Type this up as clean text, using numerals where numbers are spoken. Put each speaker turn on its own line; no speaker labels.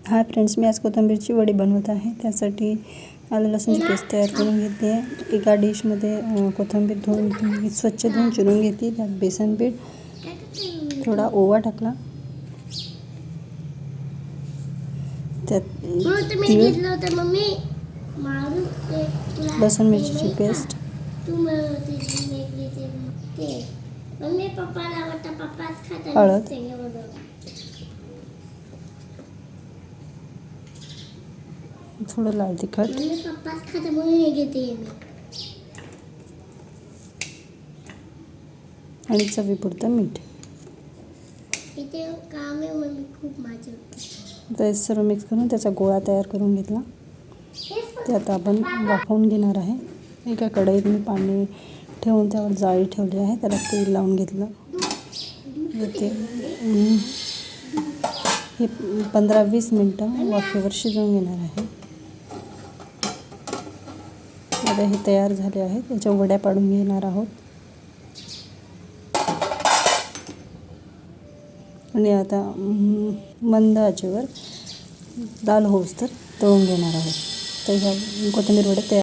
Hi friends, मी आज कोथिंबीरची वडी बनवत आहे. त्यासाठी आलं लसूणची पेस्ट तयार करून घेतली आहे. एका डिशमध्ये कोथिंबीर स्वच्छ धुवून चिरून घेतली. त्यात बेसन पीठ, थोडा ओवा टाकला, त्यात लसूण मिरचीची पेस्ट, हळद, थोडं लाल तिखट, आणि चवीपुरतं मीठ. ते सर्व मिक्स करून त्याचा गोळा तयार करून घेतला. ते आता आपण वाफवून घेणार आहे. एका कढईत मी पाणी ठेवून त्यावर जाळी ठेवली आहे. त्याला तेल लावून घेतलं. ते हे 15-20 मिनटं वाफेवर शिजवून घेणार आहे. आता हे तयार झाले आहे. त्याच्या वड्या पाडून घेणार आहोत आणि आता मंद आचेवर लाल होईस्तोवर तळून घेणार आहोत. तर ह्या कोथिंबीर वड्या तयार